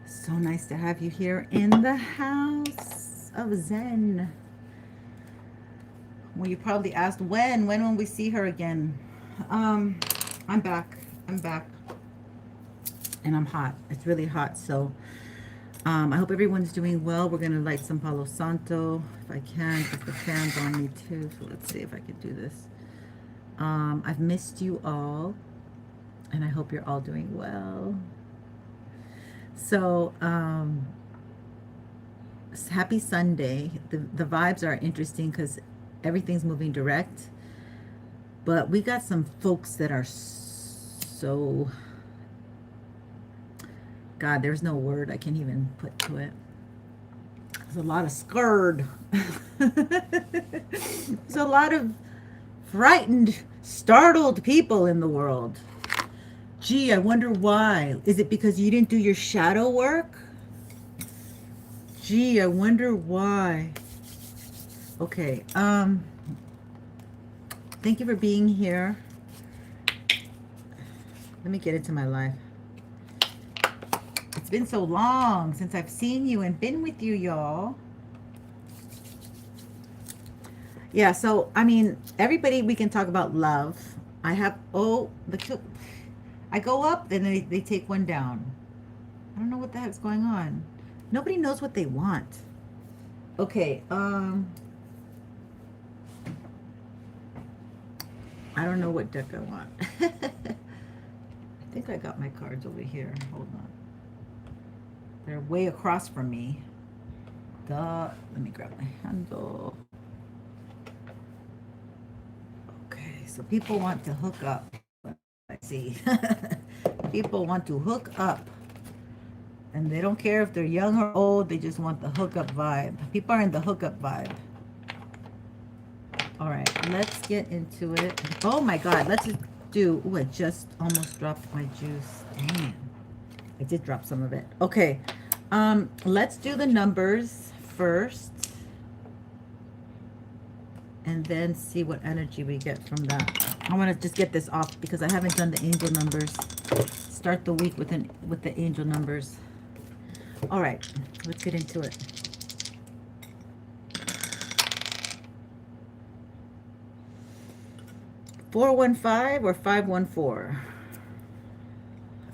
So nice to have you here in the house of Zen. Well, you probably asked when will we see her again? Um, I'm back. I'm back. And I'm hot. It's really hot. So I hope everyone's doing well. We're gonna light some Palo Santo if I can, because the fan's on me too. So let's see if I can do this. I've missed you all, and I hope you're all doing well. So happy Sunday. The vibes are interesting because everything's moving direct, but we got some folks that are so, God, there's no word I can even put to it. There's a lot of scared. There's a lot of frightened, startled people in the world. Gee, I wonder why. Is it because you didn't do your shadow work? Gee, I wonder why. Okay, thank you for being here. Let me get into my life. It's been so long since I've seen you and been with you, y'all. Yeah, so, I mean, everybody, we can talk about love. I have, I go up, and they take one down. I don't know what the heck's going on. Nobody knows what they want. Okay, I don't know what deck I want. I think I got my cards over here. Hold on. They're way across from me. Let me grab my handle. Okay, so people want to hook up. I see. People want to hook up. And they don't care if they're young or old. They just want the hookup vibe. People are in the hookup vibe. All right, let's get into it. Oh my God, let's just do. Oh, I just almost dropped my juice. Damn, I did drop some of it. Okay, let's do the numbers first, and then see what energy we get from that. I want to just get this off because I haven't done the angel numbers. Start the week with the angel numbers. All right, let's get into it. 415 or 514.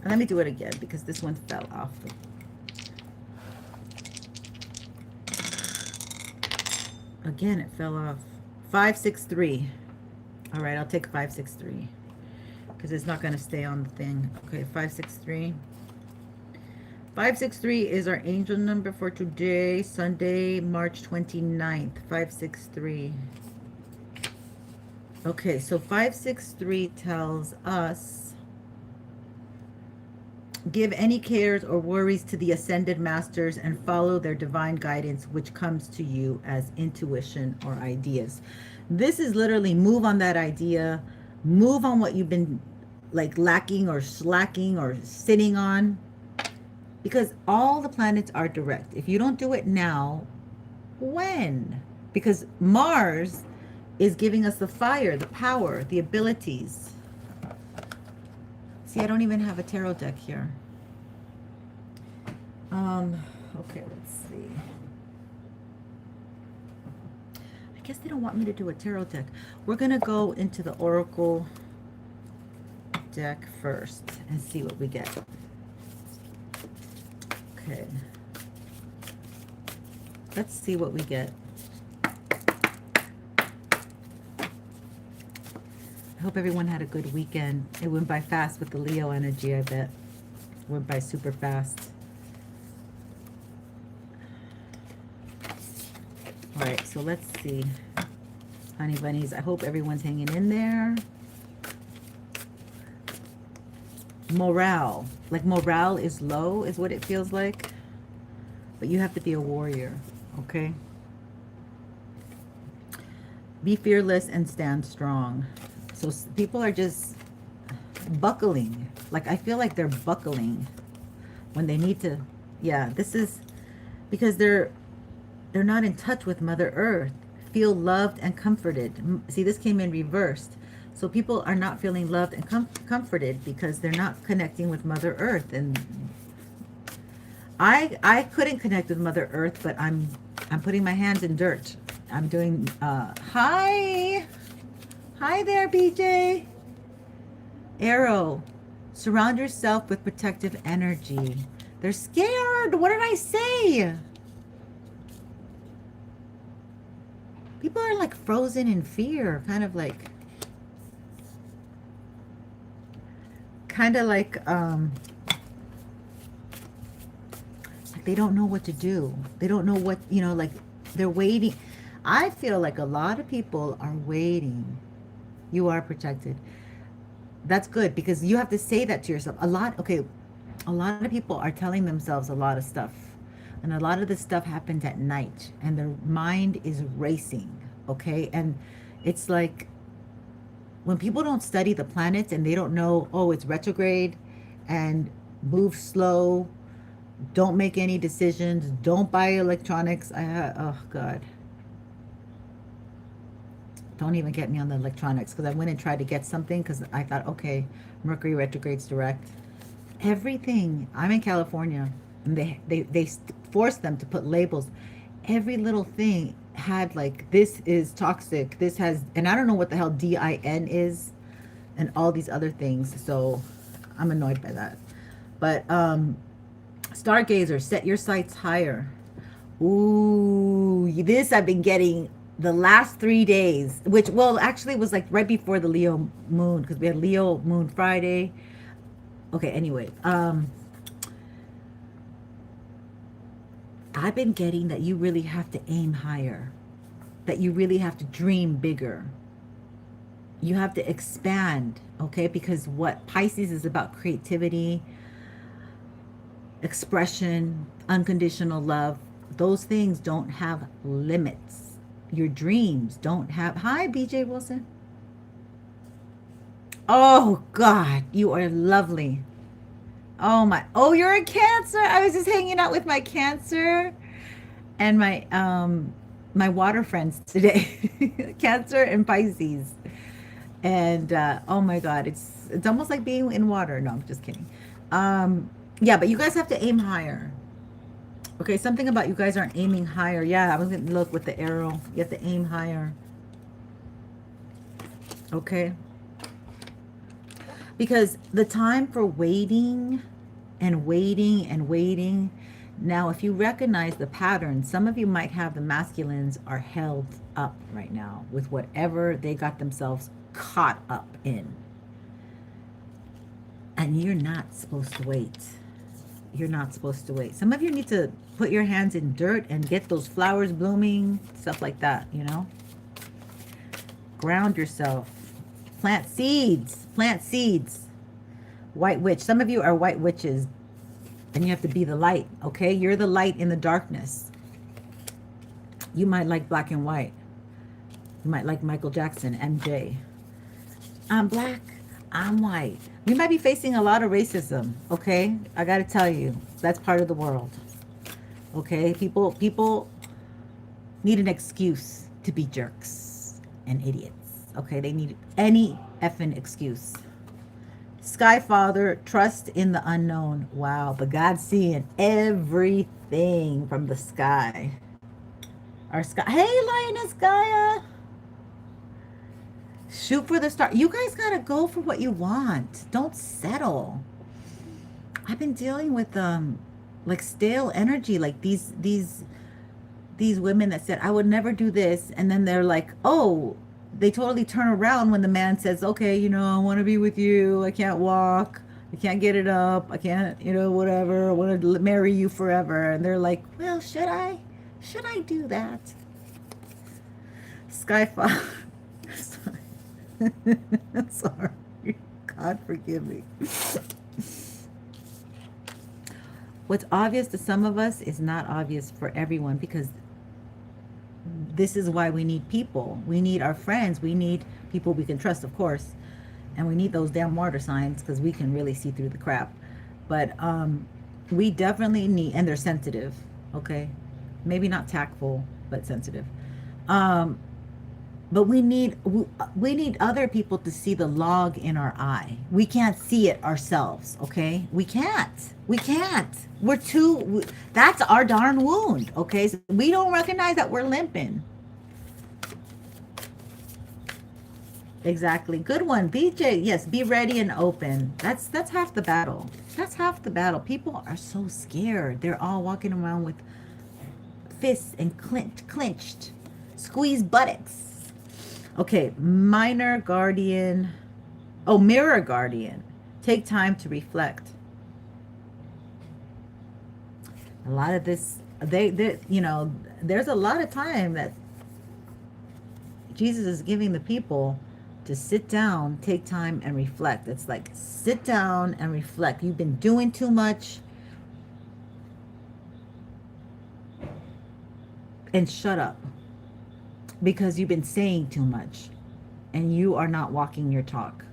And let me do it again because this one fell off. Again, it fell off. 563. All right, I'll take 563 because it's not going to stay on the thing. Okay, 563. 563 is our angel number for today, Sunday, March 29th. 563. Okay, so 563 tells us, give any cares or worries to the ascended masters and follow their divine guidance, which comes to you as intuition or ideas. This is literally move on that idea, move on what you've been like lacking or slacking or sitting on, because all the planets are direct. If you don't do it now, when? Because Mars is giving us the fire, the power, the abilities. See, I don't even have a tarot deck here. Okay, let's see. I guess they don't want me to do a tarot deck. We're gonna go into the Oracle deck first and see what we get. Okay. Let's see what we get. I hope everyone had a good weekend. It went by fast with the Leo energy, I bet. It went by super fast. All right, so let's see. Honey bunnies, I hope everyone's hanging in there. Morale. Like morale is low is what it feels like. But you have to be a warrior, okay? Be fearless and stand strong. So people are just buckling. Like I feel like they're buckling when they need to. Yeah, this is because they're not in touch with Mother Earth. Feel loved and comforted. See, this came in reversed. So people are not feeling loved and comforted because they're not connecting with Mother Earth. And I couldn't connect with Mother Earth, but I'm putting my hands in dirt. I'm doing hi. Hi there, BJ. Arrow. Surround yourself with protective energy. They're scared. What did I say? People are like frozen in fear, kind of like they don't know what to do. They don't know what, like they're waiting. I feel like a lot of people are waiting. You are protected. That's good because you have to say that to yourself. A lot of people are telling themselves a lot of stuff. And a lot of this stuff happens at night and their mind is racing, okay? And it's like when people don't study the planets and they don't know, oh, it's retrograde and move slow, don't make any decisions, don't buy electronics. Oh God. Don't even get me on the electronics because I went and tried to get something because I thought, okay, Mercury retrogrades direct. Everything. I'm in California and they forced them to put labels. Every little thing had like, this is toxic. This has, and I don't know what the hell DIN is and all these other things. So I'm annoyed by that. But Stargazer, set your sights higher. Ooh, this I've been getting the last 3 days, which, well, actually was like right before the Leo moon because we had Leo moon Friday. Okay, anyway, I've been getting that you really have to aim higher, that you really have to dream bigger. You have to expand, okay? Because what Pisces is about creativity, expression, unconditional love. Those things don't have limits. Your dreams don't have. Hi, BJ Wilson. Oh, God, you are lovely. Oh, my. Oh, you're a Cancer. I was just hanging out with my Cancer and my water friends today. Cancer and Pisces. And oh my God, it's almost like being in water. No, I'm just kidding. Yeah, but you guys have to aim higher. Okay, something about you guys aren't aiming higher. Yeah, I was going to look with the arrow. You have to aim higher. Okay. Because the time for waiting and waiting and waiting. Now, if you recognize the pattern, some of you might have the masculines are held up right now with whatever they got themselves caught up in. And you're not supposed to wait. You're not supposed to wait. Some of you need to put your hands in dirt and get those flowers blooming, stuff like that, you know? Ground yourself. Plant seeds. Plant seeds. White witch. Some of you are white witches. And you have to be the light, okay? You're the light in the darkness. You might like black and white. You might like Michael Jackson, MJ. I'm black. I'm white. You might be facing a lot of racism, okay? I got to tell you, that's part of the world. Okay? People need an excuse to be jerks and idiots. Okay? They need any effing excuse. Sky Father, trust in the unknown. Wow, but God's seeing everything from the sky. Our sky. Hey, Lioness Gaia. Shoot for the star. You guys got to go for what you want. Don't settle. I've been dealing with like stale energy, like these women that said I would never do this, and then they're like, "Oh, they totally turn around when the man says, okay, you know, I want to be with you. I can't walk. I can't get it up. I can't, you know, whatever. I want to marry you forever." And they're like, well, should I? Should I do that? Skyfall. Sorry. God forgive me. What's obvious to some of us is not obvious for everyone, because this is why we need people. We need our friends. We need people we can trust, of course. And we need those damn water signs because we can really see through the crap. But we definitely need, and they're sensitive, okay? Maybe not tactful, but sensitive. But we need other people to see the log in our eye. We can't see it ourselves, okay? We can't. We can't. That's our darn wound, okay? So we don't recognize that we're limping. Exactly. Good one, BJ. Yes, be ready and open. That's half the battle. That's half the battle. People are so scared. They're all walking around with fists and clenched, squeezed buttocks. Okay, minor guardian. Oh, mirror guardian. Take time to reflect. A lot of this, you know, there's a lot of time that Jesus is giving the people to sit down, take time, and reflect. It's like, sit down and reflect. You've been doing too much. And shut up. Because you've been saying too much. And you are not walking your talk.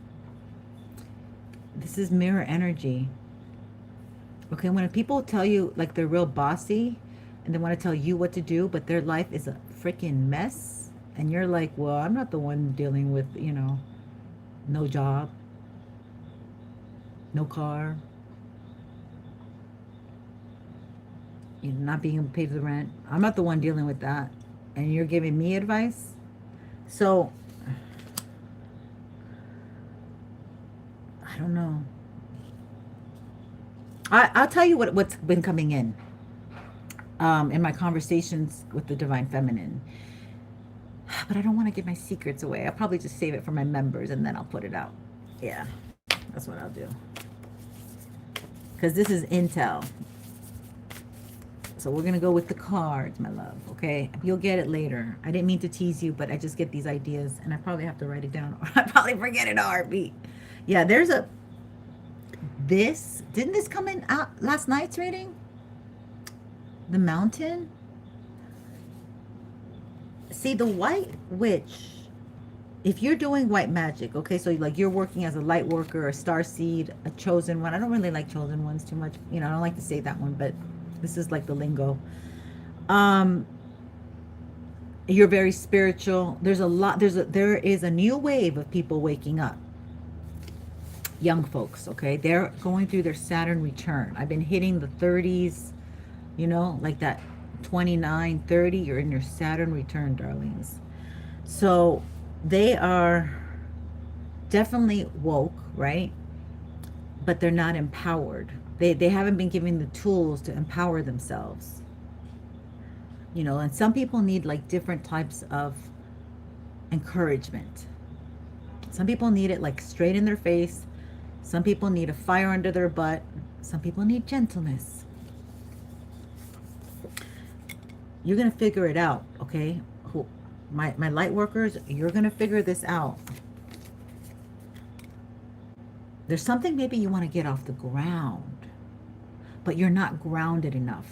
This is mirror energy. Okay, when people tell you like they're real bossy and they want to tell you what to do, but their life is a freaking mess, and you're like, well, I'm not the one dealing with, you know, no job, no car, you know, not being able to pay the rent. I'm not the one dealing with that. And you're giving me advice? So, I don't know. I'll tell you what's been coming in my conversations with the Divine Feminine. But I don't want to give my secrets away. I'll probably just save it for my members and then I'll put it out. Yeah, that's what I'll do. Because this is intel. So we're going to go with the cards, my love, okay? You'll get it later. I didn't mean to tease you, but I just get these ideas, and I probably have to write it down, or I probably forget it in a heartbeat. Yeah, there's a... Didn't this come in last night's reading? The Mountain? See, the White Witch, if you're doing white magic, okay, so like you're working as a light worker, a star seed, a chosen one. I don't really like chosen ones too much. You know, I don't like to say that one, but this is like the lingo. You're very spiritual. There is a new wave of people waking up. Young folks, okay? They're going through their Saturn return. I've been hitting the 30s, you know, like that 29, 30. You're in your Saturn return, darlings. So they are definitely woke, right? But they're not empowered. They haven't been given the tools to empower themselves. You know, and some people need like different types of encouragement. Some people need it like straight in their face. Some people need a fire under their butt. Some people need gentleness. You're going to figure it out, okay? My light workers, you're going to figure this out. There's something maybe you want to get off the ground, but you're not grounded enough.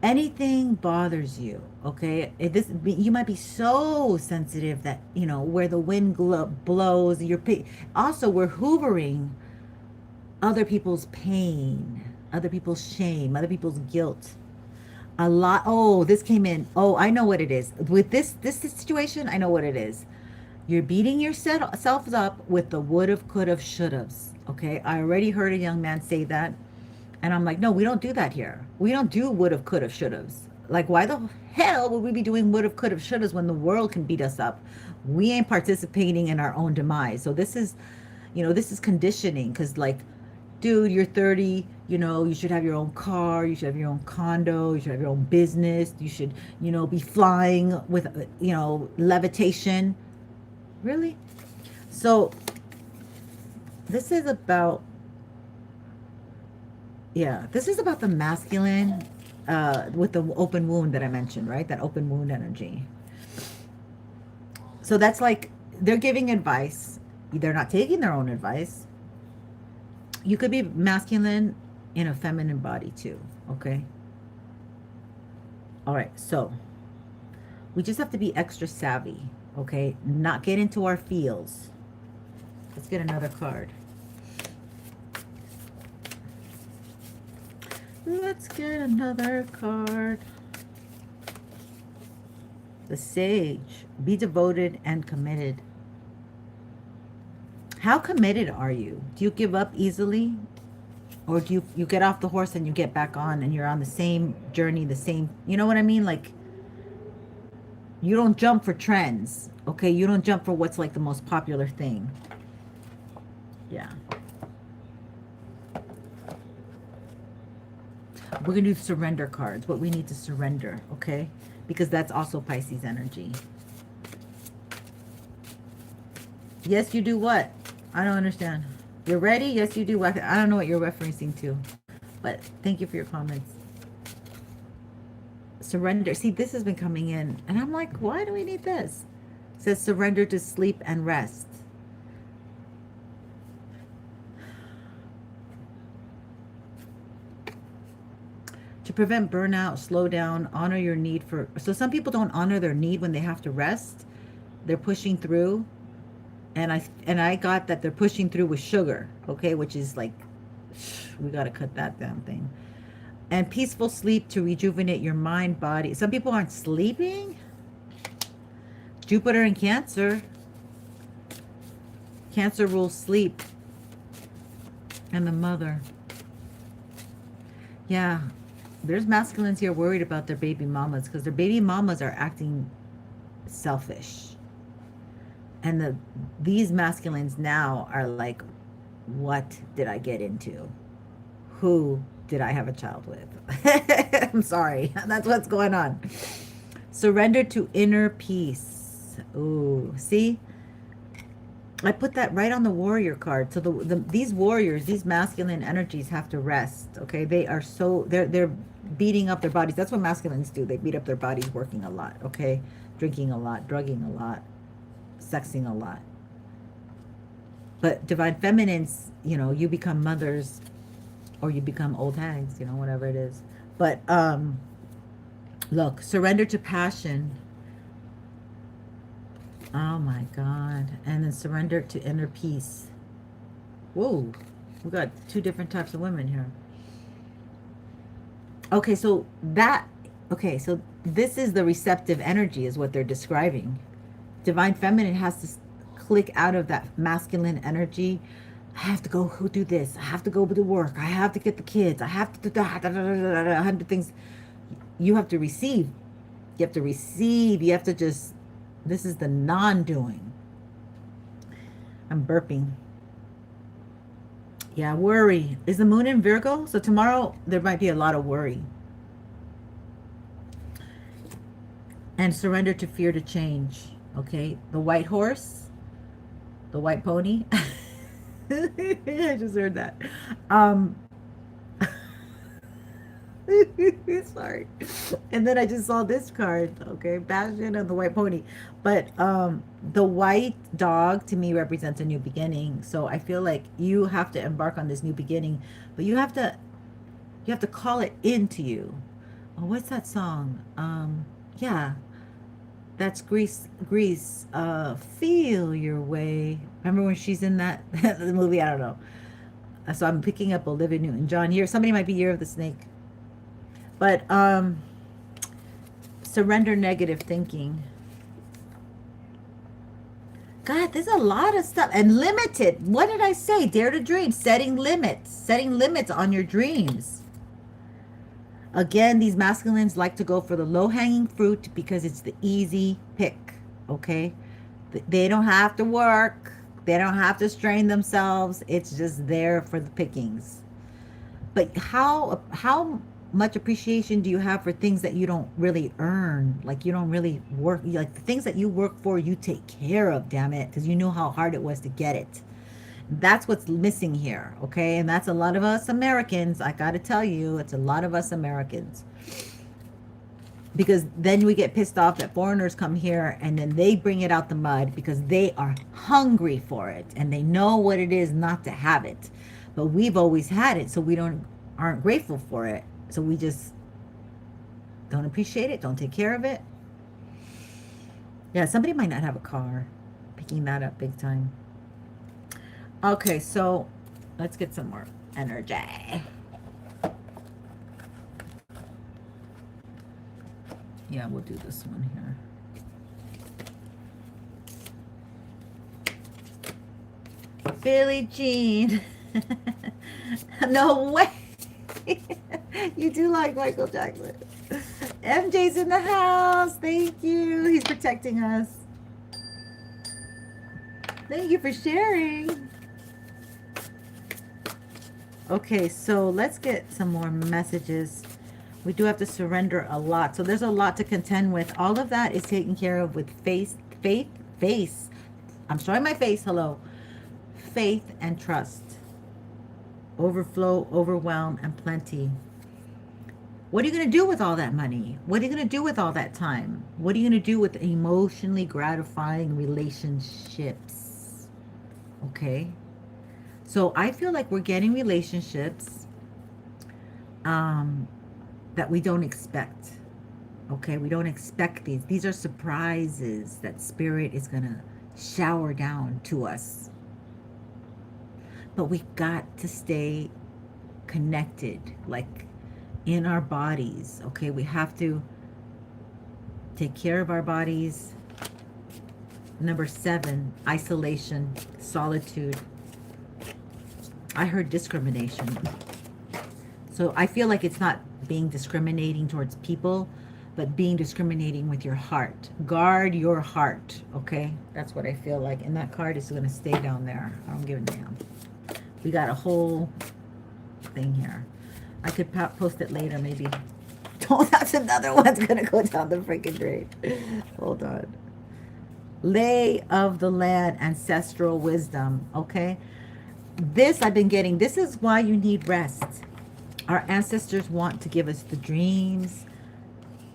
Anything bothers you, okay? You might be so sensitive that, you know, where the wind blows, also we're hoovering other people's pain, other people's shame, other people's guilt. A lot. Oh, this came in. Oh, I know what it is. With this situation, I know what it is. You're beating yourselves up with the would've, could've, should'ves. Okay, I already heard a young man say that. And I'm like, no, we don't do that here. We don't do would've, could've, should'ves. Like, why the hell would we be doing would've, could've, should'ves when the world can beat us up? We ain't participating in our own demise. So this is, you know, this is conditioning. Because, like, dude, you're 30, you know, you should have your own car, you should have your own condo, you should have your own business, you should, you know, be flying with, you know, levitation. Really? So, this is about... Yeah, this is about the masculine with the open wound that I mentioned, right? That open wound energy. So that's like, they're giving advice. They're not taking their own advice. You could be masculine in a feminine body too, okay? All right, so we just have to be extra savvy, okay? Not get into our feels. Let's get another card. Let's get another card. The Sage. Be devoted and committed. How committed are you? Do you give up easily? Or do you get off the horse and you get back on and you're on the same journey, the same, you know what I mean? Like, you don't jump for trends, okay? You don't jump for what's like the most popular thing. Yeah. We're going to do surrender cards, what we need to surrender, okay? Because that's also Pisces energy. Yes, you do what? I don't understand. You're ready? Yes, you do. I don't know what you're referencing to. But thank you for your comments. Surrender. See, this has been coming in. And I'm like, why do we need this? It says surrender to sleep and rest. To prevent burnout, slow down, honor your need for... So some people don't honor their need when they have to rest. They're pushing through. And I got that they're pushing through with sugar, okay? Which is like, we got to cut that damn thing. And peaceful sleep to rejuvenate your mind, body. Some people aren't sleeping. Jupiter in Cancer. Cancer rules sleep. And the Mother. Yeah. There's masculines here worried about their baby mamas because their baby mamas are acting selfish. And these masculines now are like, what did I get into? Who did I have a child with? I'm sorry. That's what's going on. Surrender to inner peace. Ooh, see? I put that right on the warrior card. So these warriors, these masculine energies have to rest. Okay, they are so they're beating up their bodies. That's what masculines do. They beat up their bodies working a lot. Okay, drinking a lot, drugging a lot, sexing a lot. But divine feminines, you know, you become mothers or you become old hags, you know, whatever it is. But look, surrender to passion. Oh my God. And then surrender to inner peace. Whoa, we got two different types of women here. Okay, so this is the receptive energy is what they're describing. Divine feminine has to click out of that masculine energy. I have to go do this. I have to go do work. I have to get the kids. I have to do that. 100 things. You have to receive. You have to receive. You have to just, this is the non-doing. I'm burping. Yeah, worry. Is the moon in Virgo? So tomorrow there might be a lot of worry. And surrender to fear to change. Okay, the white horse, the white pony. I just heard that. Sorry. And then I just saw this card. Okay, passion and the white pony. But the white dog to me represents a new beginning. So I feel like you have to embark on this new beginning, but you have to call it into you. Oh, what's that song? Yeah. That's Grease. Feel your way. Remember when she's in that the movie? I don't know. So I'm picking up Olivia Newton-John here. Somebody might be Year of the Snake. But surrender negative thinking. God, there's a lot of stuff. And limited. What did I say? Dare to dream. Setting limits. Setting limits on your dreams. Again, these masculines like to go for the low-hanging fruit because it's the easy pick, okay? They don't have to work. They don't have to strain themselves. It's just there for the pickings. But how much appreciation do you have for things that you don't really earn? Like you don't really work. Like the things that you work for, you take care of, damn it, because you know how hard it was to get it. That's what's missing here, okay? And that's a lot of us Americans. I got to tell you, it's a lot of us Americans. Because then we get pissed off that foreigners come here and then they bring it out the mud because they are hungry for it and they know what it is not to have it. But we've always had it, so we aren't grateful for it. So we just don't appreciate it, don't take care of it. Yeah, somebody might not have a car. Picking that up big time. Okay, so let's get some more energy. Yeah, we'll do this one here. Billie Jean. No way. You do like Michael Jackson. MJ's in the house. Thank you. He's protecting us. Thank you for sharing. Okay, so let's get some more messages. We do have to surrender a lot. So there's a lot to contend with. All of that is taken care of with faith. I'm showing my face. Hello. Faith and trust. Overflow, overwhelm, and plenty. What are you going to do with all that money? What are you going to do with all that time? What are you going to do with emotionally gratifying relationships? Okay. So I feel like we're getting relationships that we don't expect. Okay, we don't expect these. These are surprises that Spirit is going to shower down to us. But we got to stay connected, like in our bodies. Okay, we have to take care of our bodies. Number 7, isolation, solitude. I heard discrimination. So I feel like it's not being discriminating towards people, but being discriminating with your heart. Guard your heart, okay? That's what I feel like. And that card is going to stay down there. I don't give a damn. We got a whole thing here. I could post it later, maybe. Oh, that's another one's going to go down the freaking drain. Hold on. Lay of the land, ancestral wisdom, okay? This I've been getting. This is why you need rest. Our ancestors want to give us the dreams,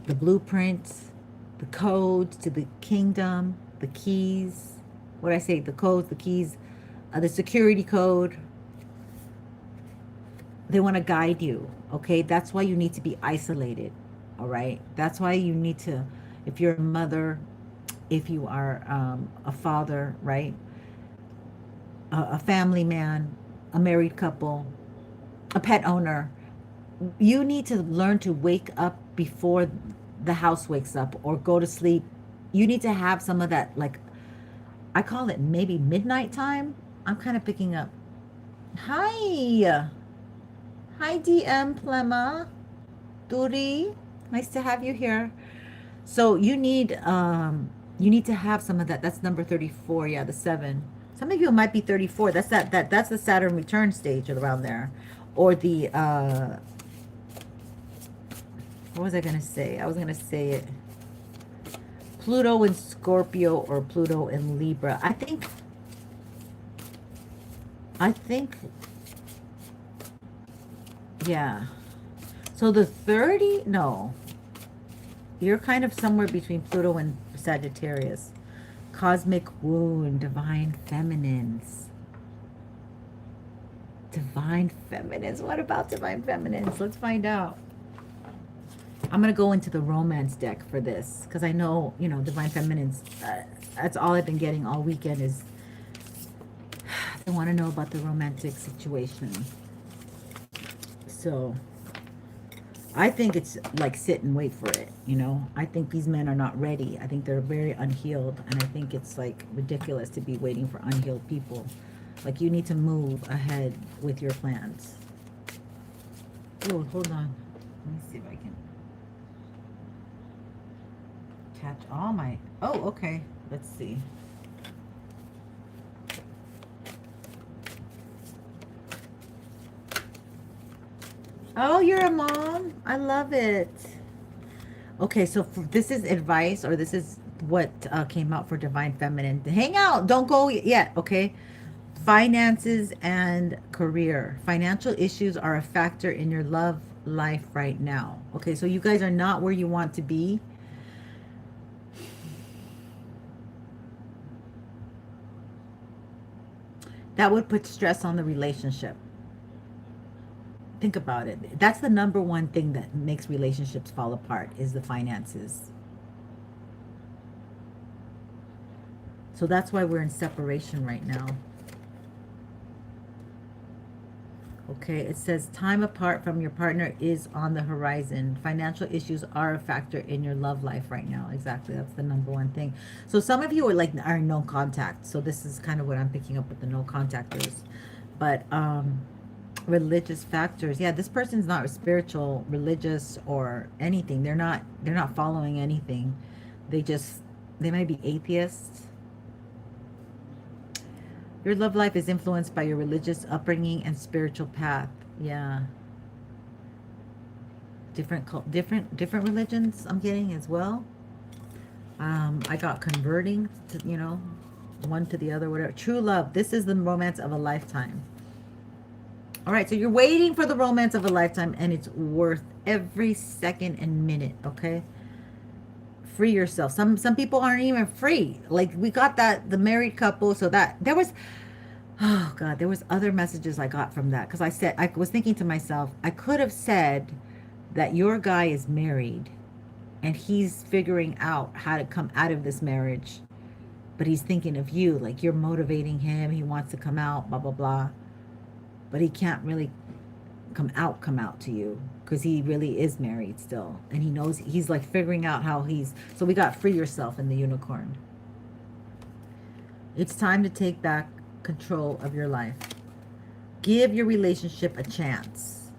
the blueprints, the codes to the kingdom, the keys. What I say, the codes, the keys, the security code. They want to guide you, okay? That's why you need to be isolated, all right? That's why you need to, if you're a mother, if you are a father, right? A family man, a married couple, a pet owner, you need to learn to wake up before the house wakes up or go to sleep. You need to have some of that, like, I call it maybe midnight time. I'm kind of picking up. Hi. Hi, DM Plema. Duri. Nice to have you here. So you need to have some of that. That's number 34. Yeah, the 7. Some of you might be 34. That's that's the Saturn return stage around there. Or the what was I gonna say? I was gonna say it. Pluto in Scorpio or Pluto in Libra. I think yeah. So the 30, no. You're kind of somewhere between Pluto and Sagittarius. Cosmic wound, divine feminines. Divine feminines. What about divine feminines? Let's find out. I'm going to go into the romance deck for this because I know, you know, divine feminines. That's all I've been getting all weekend is I want to know about the romantic situation. So I think it's like sit and wait for it, you know. I think these men are not ready. I think they're very unhealed, and I think it's like ridiculous to be waiting for unhealed people. Like you need to move ahead with your plans. Oh, hold on. Let me see if I can catch all my... Oh, okay. Let's see. Oh, you're a mom. I love it. Okay, so this is advice, or this is what came out for Divine Feminine. Hang out. Don't go yet, okay? Finances and career. Financial issues are a factor in your love life right now. Okay, so you guys are not where you want to be. That would put stress on the relationship. Think about it. That's the number one thing that makes relationships fall apart is the finances. So that's why we're in separation right now. Okay, it says time apart from your partner is on the horizon. Financial issues are a factor in your love life right now. Exactly, that's the number one thing. So some of you are like are no contact. So this is kind of what I'm picking up with the no contactors. But religious factors. Yeah, this person's not spiritual, religious, or anything. They're not following anything. They just they might be atheists. Your love life is influenced by your religious upbringing and spiritual path. Yeah. Different religions I'm getting as well. I got converting to, one to the other, whatever. True love. This is the romance of a lifetime. All right, so you're waiting for the romance of a lifetime, and it's worth every second and minute, okay? Free yourself. Some people aren't even free. Like we got the married couple, so that there was, oh God, there was other messages I got from that, because I was thinking to myself, I could have said that your guy is married and he's figuring out how to come out of this marriage, but he's thinking of you, like you're motivating him, he wants to come out, blah blah blah, but he can't really come out to you because he really is married still, and he knows, he's like figuring out how he's, so we got free yourself in the unicorn. It's time to take back control of your life. Give your relationship a chance.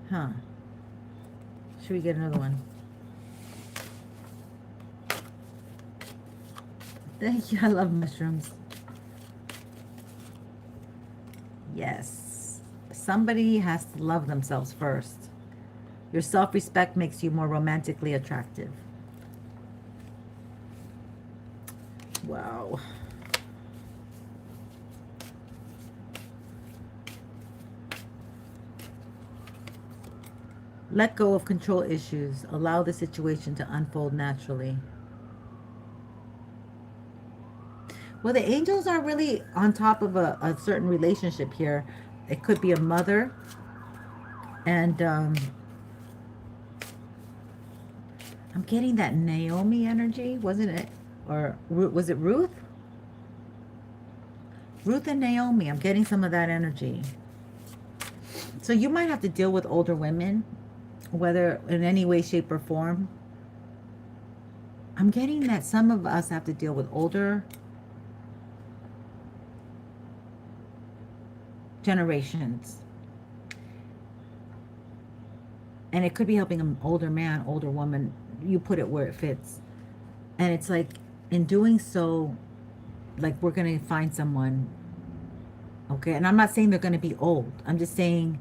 Huh. Should we get another one? Thank you. I love mushrooms. Yes. Somebody has to love themselves first. Your self-respect makes you more romantically attractive. Wow. Let go of control issues. Allow the situation to unfold naturally. Well, the angels are really on top of a certain relationship here. It could be a mother, and I'm getting that Naomi energy, wasn't it? Or was it Ruth? Ruth and Naomi. I'm getting some of that energy. So you might have to deal with older women, whether in any way, shape, or form. I'm getting that some of us have to deal with older generations. And it could be helping an older man, older woman. You put it where it fits. And it's like, in doing so, like we're going to find someone. Okay. And I'm not saying they're going to be old. I'm just saying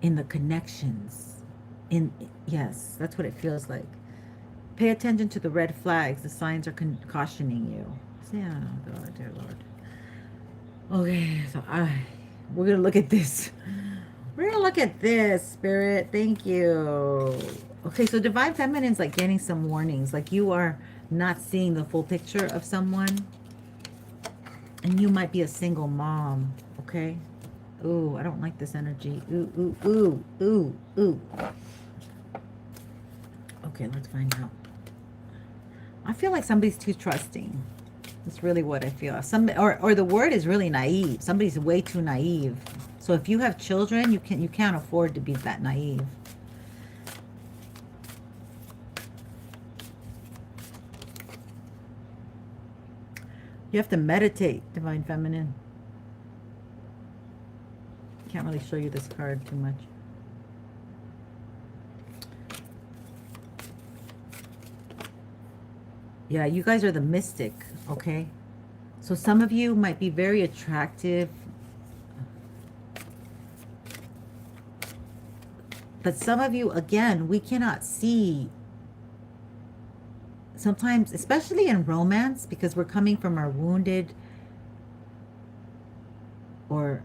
in the connections. Yes, that's what it feels like. Pay attention to the red flags. The signs are cautioning you. Yeah, God, dear Lord. Okay, so we're going to look at this. We're going to look at this, Spirit. Thank you. Okay, so Divine Feminine's like getting some warnings. Like you are not seeing the full picture of someone. And you might be a single mom, okay? Ooh, I don't like this energy. Ooh, ooh, ooh, ooh, ooh. Okay, let's find out. I feel like somebody's too trusting. That's really what I feel. Or the word is really naive. Somebody's way too naive. So if you have children, you can't afford to be that naive. You have to meditate, Divine Feminine. Can't really show you this card too much. Yeah, you guys are the mystic, okay? So some of you might be very attractive, but some of you, again, we cannot see. Sometimes, especially in romance, because we're coming from our wounded, we're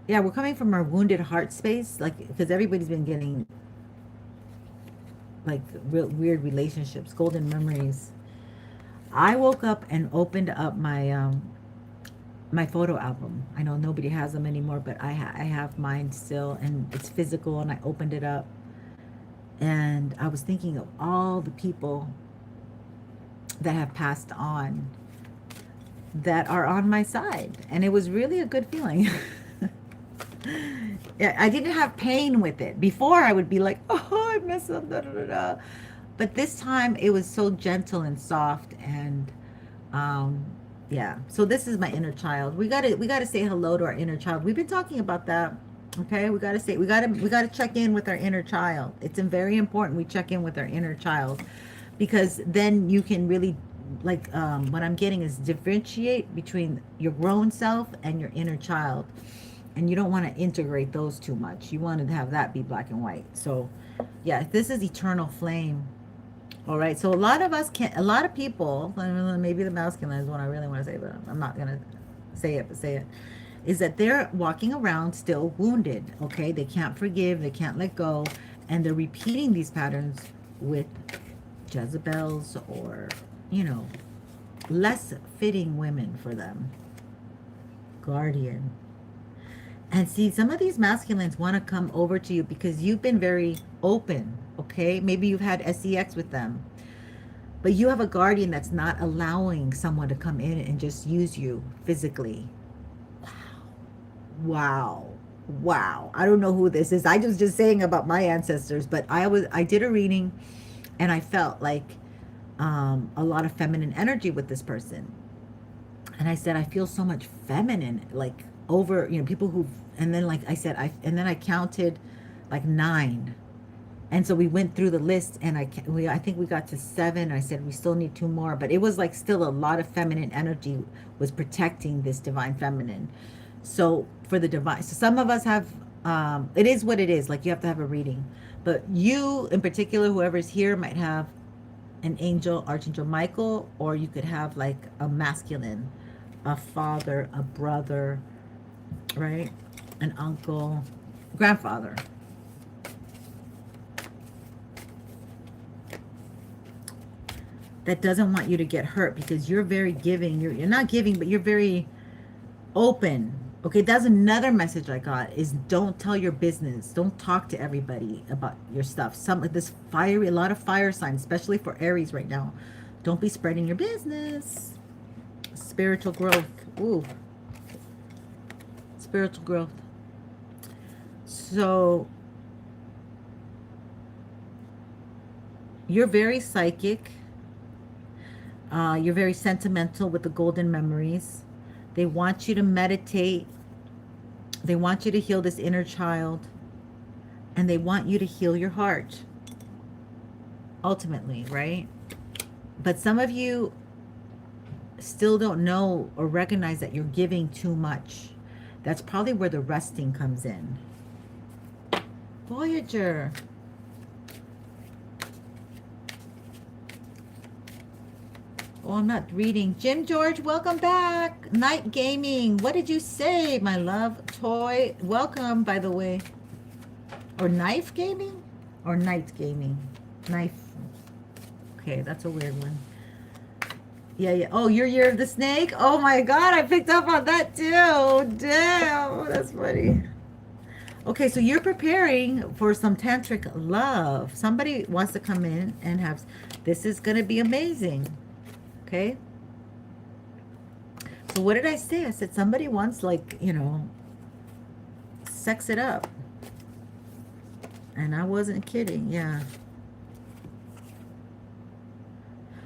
coming from our wounded heart space, like, because everybody's been getting like weird relationships, golden memories. I woke up and opened up my my photo album. I know nobody has them anymore, but I have mine still, and it's physical, and I opened it up, and I was thinking of all the people that have passed on that are on my side. And it was really a good feeling. Yeah, I didn't have pain with it. Before I would be like, oh, I miss them, da, da, da, da. But this time it was so gentle and soft and um yeah. So this is my inner child. We gotta say hello to our inner child. We've been talking about that. Okay, we gotta check in with our inner child. It's very important we check in with our inner child, because then you can really, like, what I'm getting is differentiate between your grown self and your inner child, and you don't want to integrate those too much. You want to have that be black and white. So yeah, this is eternal flame. All right, so a lot of us can't, a lot of people, maybe the masculine is what I really want to say, but I'm not gonna say it, but say it, is that they're walking around still wounded. Okay, they can't forgive, they can't let go, and they're repeating these patterns with Jezebels, or, you know, less fitting women for them. Guardian. And see, some of these masculines want to come over to you because you've been very open, okay? Maybe you've had sex with them, but you have a guardian that's not allowing someone to come in and just use you physically. Wow. Wow. I don't know who this is. I was just saying about my ancestors, but I did a reading and I felt like a lot of feminine energy with this person. And I said, I feel so much feminine, like over, you know, people who, and then like I said, and then I counted like 9. And so we went through the list and I think we got to 7. I said, we still need 2 more, but it was like still a lot of feminine energy was protecting this divine feminine. So for the divine, so some of us have, it is what it is. Like you have to have a reading, but you in particular, whoever's here might have an angel, Archangel Michael, or you could have like a masculine, a father, a brother, right? An uncle, grandfather. That doesn't want you to get hurt because you're very giving. You're not giving, but you're very open. Okay, that's another message I got is don't tell your business. Don't talk to everybody about your stuff. Some of this fiery, a lot of fire signs, especially for Aries right now. Don't be spreading your business. Spiritual growth. Ooh. Spiritual growth. So you're very psychic. You're very sentimental with the golden memories. They want you to meditate. They want you to heal this inner child. And they want you to heal your heart. Ultimately, right? But some of you still don't know or recognize that you're giving too much. That's probably where the resting comes in. Voyager. Oh, I'm not reading. Jim George, welcome back. Night Gaming. What did you say, my love? Toy. Welcome, by the way. Or Knife Gaming? Or Night Gaming? Knife. Okay, that's a weird one. Yeah, yeah. Oh, your Year of the Snake? Oh my God, I picked up on that too. Damn, that's funny. Okay, so you're preparing for some tantric love. Somebody wants to come in and have, this is going to be amazing. Okay. So what did I say? I said somebody wants, like, you know, sex it up. And I wasn't kidding. Yeah.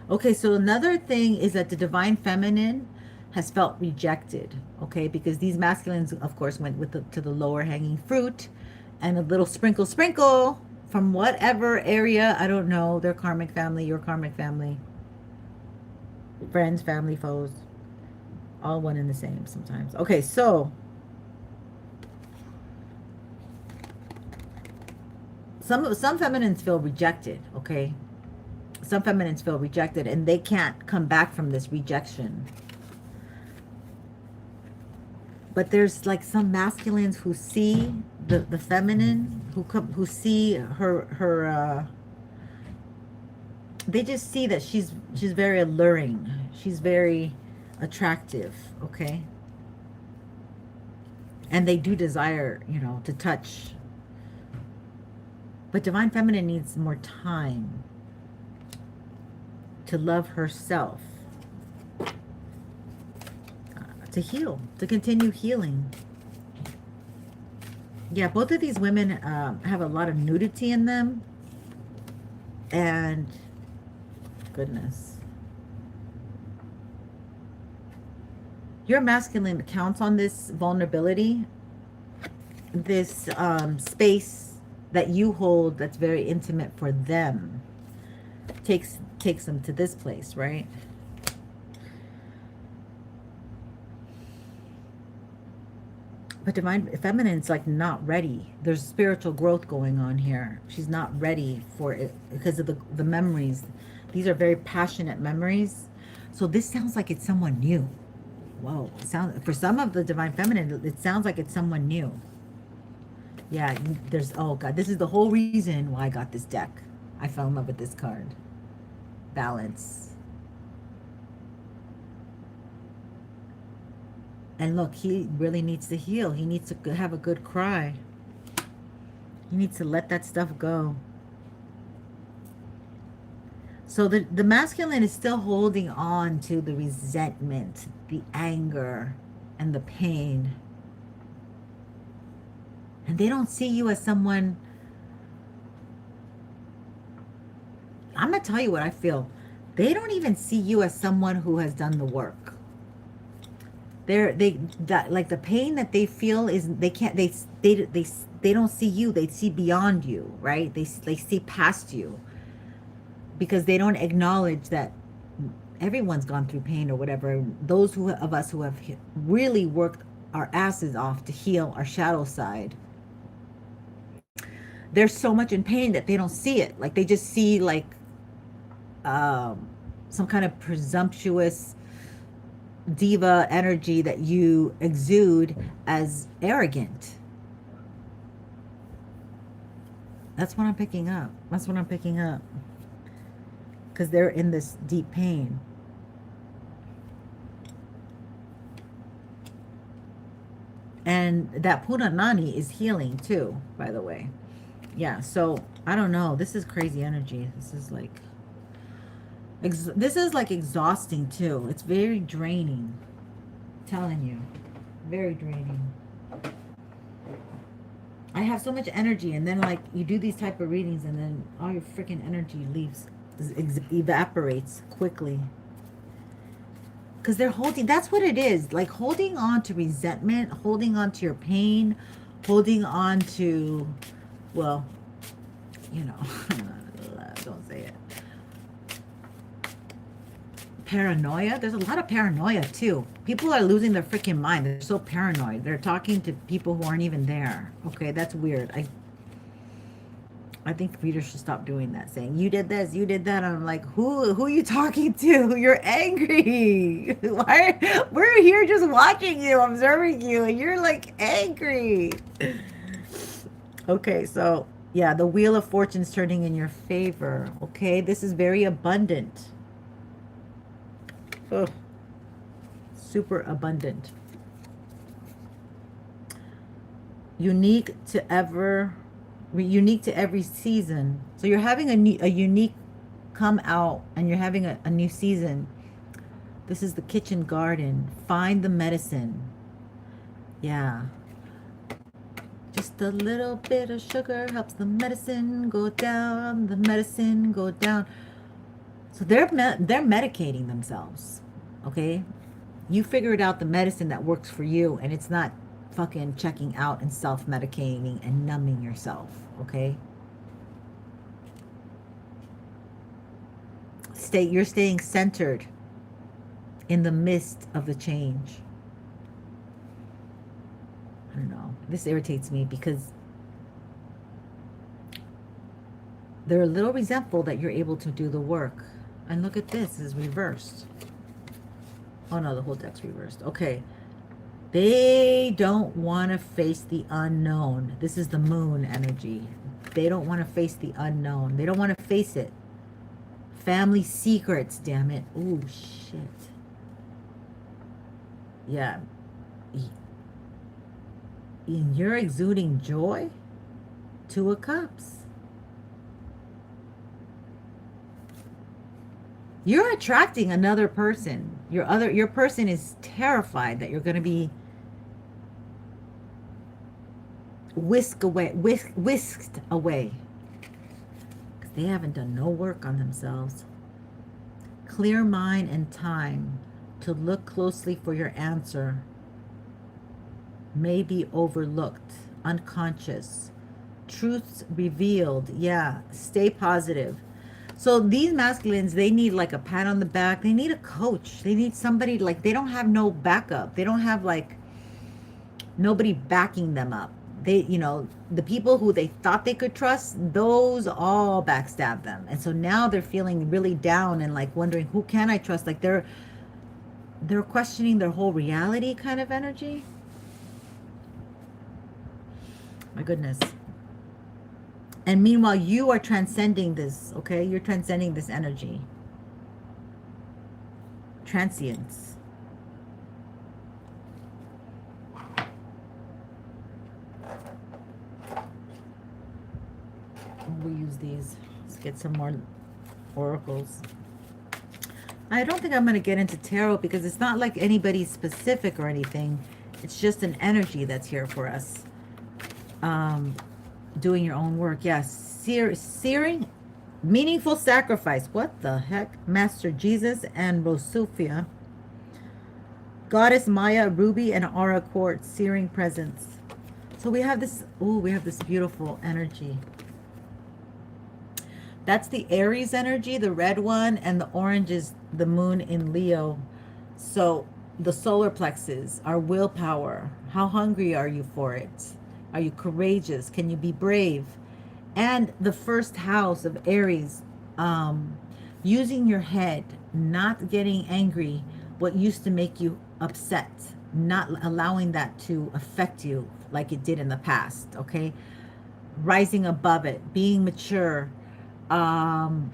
Okay, so another thing is that the divine feminine has felt rejected, okay? Because these masculines, of course, went with to the lower hanging fruit and a little sprinkle from whatever area, I don't know, their karmic family, your karmic family, friends, family, foes, all one and the same sometimes. Okay, so some feminines feel rejected, okay? Some feminines feel rejected and they can't come back from this rejection. But there's like some masculines who see the feminine, who see her they just see that she's very alluring. She's very attractive, okay? And they do desire, you know, to touch. But divine feminine needs more time to love herself, to heal, to continue healing. Yeah, both of these women have a lot of nudity in them. And goodness. Your masculine counts on this vulnerability, this space that you hold that's very intimate for them. Takes them to this place, right? But divine feminine's like not ready. There's spiritual growth going on here. She's not ready for it because of the memories. These are very passionate memories. So this sounds like it's someone new. Whoa. For some of the divine feminine, it sounds like it's someone new. Yeah, there's, oh God, this is the whole reason why I got this deck. I fell in love with this card. Balance. And look, he really needs to heal. He needs to have a good cry. He needs to let that stuff go. So the masculine is still holding on to the resentment, the anger, and the pain. And they don't see you as someone... I'm going to tell you what I feel. They don't even see you as someone who has done the work. Like the pain that they feel is they don't see you. They see beyond you, right? They see past you, because they don't acknowledge that everyone's gone through pain or whatever. Those of us who have really worked our asses off to heal our shadow side, there's so much in pain that they don't see it. Like they just see like some kind of presumptuous diva energy that you exude as arrogant. That's what I'm picking up. That's what I'm picking up. Because they're in this deep pain. And that Punanani is healing too, by the way. Yeah, so I don't know. This is crazy energy. This is like... This is like exhausting too. It's very draining. I'm telling you. Very draining. I have so much energy, and then like you do these type of readings and then all your freaking energy leaves, evaporates quickly. Because they're holding, that's what it is. Like holding on to resentment, holding on to your pain, holding on to, well, you know, don't say it. Paranoia. There's a lot of paranoia too. People are losing their freaking mind. They're so paranoid. They're talking to people who aren't even there. Okay, that's weird. I think readers should stop doing that, saying you did this, you did that. And I'm like, who are you talking to? You're angry. Why? We're here just watching you, observing you, and you're like angry. Okay, so yeah, the Wheel of Fortune's turning in your favor. Okay, this is very abundant. Oh, super abundant. Unique to every season. So you're having a unique come out, and you're having a new season. This is the kitchen garden. Find the medicine. Yeah. Just a little bit of sugar helps the medicine go down. The medicine go down. So they're medicating themselves, okay? You figured out the medicine that works for you, and it's not fucking checking out and self-medicating and numbing yourself, okay? You're staying centered in the midst of the change. I don't know. This irritates me because they're a little resentful that you're able to do the work. And look at this, it's reversed. Oh no, the whole deck's reversed. Okay. They don't want to face the unknown. This is the moon energy. They don't want to face the unknown. They don't want to face it. Family secrets, damn it. Oh, shit. Yeah. And you're exuding joy? Two of Cups. You're attracting another person. Your person is terrified that you're going to be whisked away. Because they haven't done no work on themselves. Clear mind and time to look closely for your answer may be overlooked, unconscious. Truths revealed. Yeah, stay positive. So these masculines, they need like a pat on the back. They need a coach. They need somebody, like, they don't have no backup. They don't have like nobody backing them up. They, the people who they thought they could trust, those all backstab them. And so now they're feeling really down and like wondering, who can I trust? Like they're questioning their whole reality kind of energy. My goodness. And meanwhile, you are transcending this, okay? You're transcending this energy. Transience. We'll use these. Let's get some more oracles. I don't think I'm going to get into tarot because it's not like anybody specific or anything. It's just an energy that's here for us. Doing your own work. Yes. Searing, meaningful sacrifice. What the heck? Master Jesus and Rosufia. Goddess Maya, Ruby, and Aura Quartz. Searing presence. So we have this, we have this beautiful energy. That's the Aries energy, the red one, and the orange is the moon in Leo. So the solar plexus, our willpower. How hungry are you for it? Are you courageous? Can you be brave? And the first house of Aries, using your head, not getting angry, what used to make you upset, not allowing that to affect you like it did in the past, okay? Rising above it, being mature, and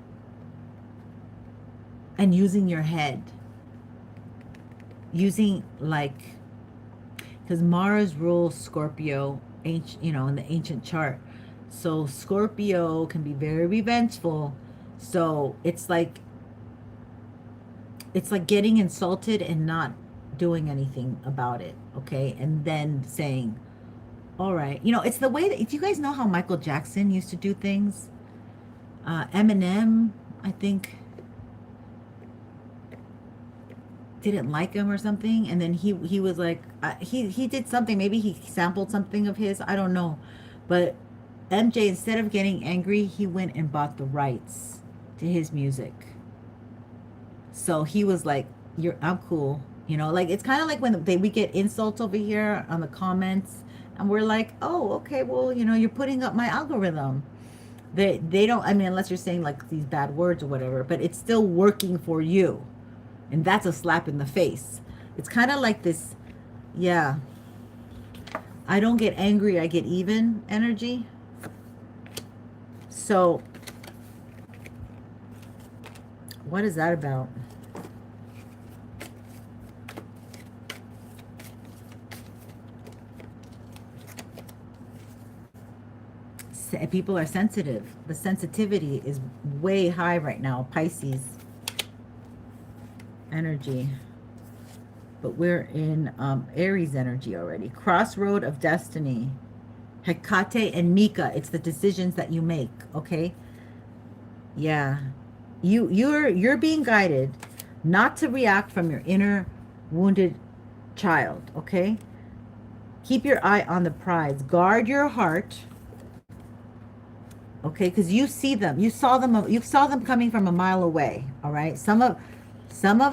using your head. Using, like, because Mars rules Scorpio, in the ancient chart. So Scorpio can be very revengeful. So it's like getting insulted and not doing anything about it, okay? And then saying, all right. It's the way that, if you guys know how Michael Jackson used to do things, Eminem, I think, didn't like him or something, and then he was like, he did something, maybe he sampled something of his, I don't know, but MJ, instead of getting angry, he went and bought the rights to his music. So he was like, I'm cool, like, it's kind of like when we get insults over here on the comments, and we're like, oh, okay, well, you're putting up my algorithm. They don't, I mean, unless you're saying like these bad words or whatever, but it's still working for you. And that's a slap in the face. It's kind of like this, yeah. I don't get angry, I get even energy. So, what is that about? People are sensitive. The sensitivity is way high right now. Pisces energy. But we're in Aries energy already. Crossroad of destiny. Hecate and Mika. It's the decisions that you make, okay? Yeah. You're being guided not to react from your inner wounded child, okay? Keep your eye on the prize. Guard your heart. Okay, because you see them. You saw them coming from a mile away, all right? Some of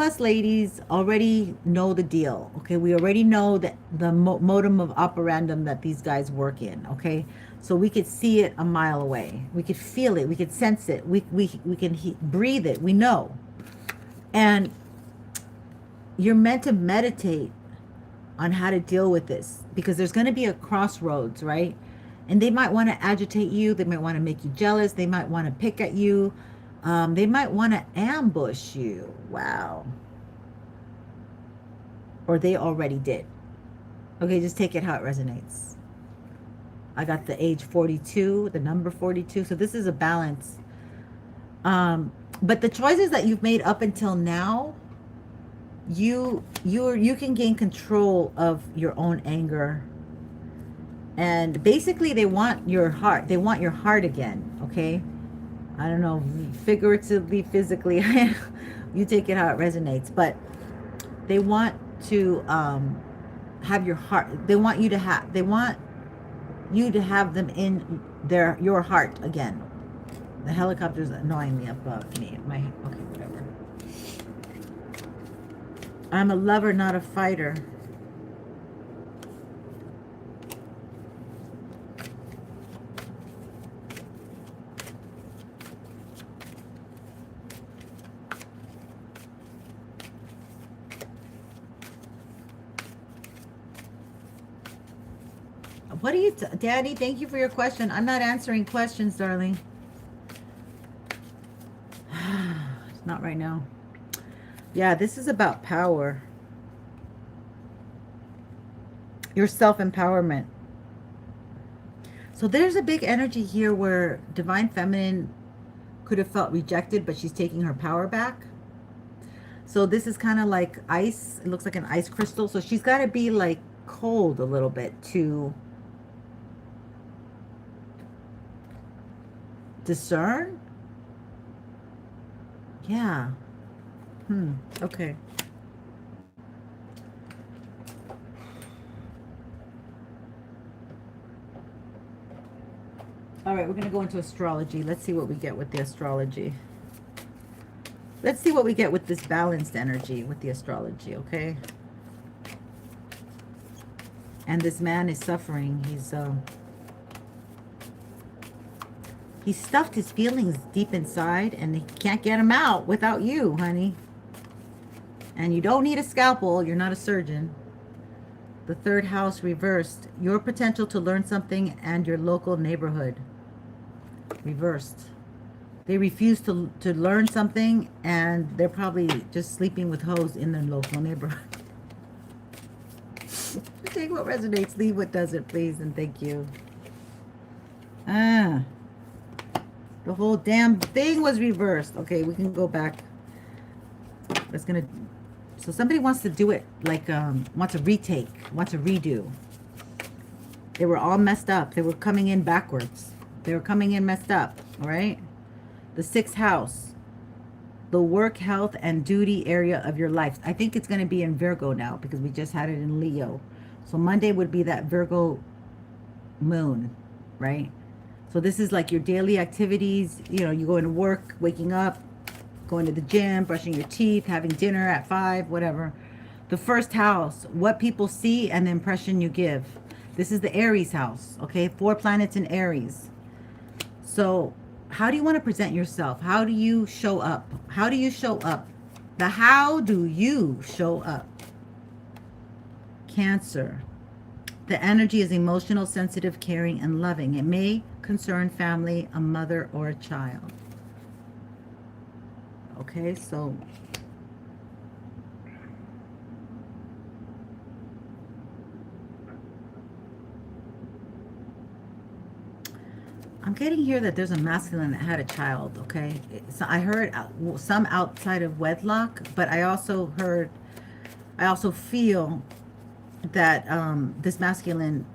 us ladies already know the deal, okay? We already know that the modum of operandum that these guys work in, okay? So we could see it a mile away. We could feel it. We could sense it. We can breathe it. We know. And you're meant to meditate on how to deal with this, because there's going to be a crossroads, right? And they might want to agitate you. They might want to make you jealous. They might want to pick at you. They might want to ambush you. Wow. Or they already did. Okay, just take it how it resonates. I got the age 42, the number 42. So this is a balance. But the choices that you've made up until now, you can gain control of your own anger. And basically they want your heart. They want your heart again, okay? I don't know, figuratively, physically, you take it how it resonates, but they want to have your heart. They want you to have them in your heart again. The helicopter's annoying me above me. Okay, whatever. I'm a lover, not a fighter. What are you, Daddy? Thank you for your question. I'm not answering questions, darling. It's not right now. Yeah, this is about power. Your self-empowerment. So there's a big energy here where Divine Feminine could have felt rejected, but she's taking her power back. So this is kind of like ice. It looks like an ice crystal. So she's got to be like cold a little bit to discern. Yeah. Okay. All right, we're going to go into astrology. Let's see what we get with the astrology. Let's see what we get with this balanced energy with the astrology, okay? And this man is suffering. He's stuffed his feelings deep inside, and he can't get them out without you, honey. And you don't need a scalpel. You're not a surgeon. The third house reversed. Your potential to learn something and your local neighborhood. Reversed. They refuse to learn something, and they're probably just sleeping with hoes in their local neighborhood. Take what resonates, leave what doesn't, please, and thank you. The whole damn thing was reversed. Okay, we can go back. So somebody wants to do it like, wants a retake, wants a redo. They were all messed up. They were coming in backwards. They were coming in messed up, all right? The sixth house, the work, health, and duty area of your life. I think it's going to be in Virgo now because we just had it in Leo. So Monday would be that Virgo moon, right? So this is like your daily activities. You know, you go into work, waking up, going to the gym, brushing your teeth, having dinner at 5, whatever. The first house, what people see and the impression you give. This is the Aries house, okay? 4 planets in Aries. So how do you want to present yourself? How do you show up? How do you show up? How do you show up? Cancer. The energy is emotional, sensitive, caring, and loving. It may concern family, a mother, or a child. Okay, so I'm getting here that there's a masculine that had a child, okay? So I heard some outside of wedlock, but I also feel that this masculine,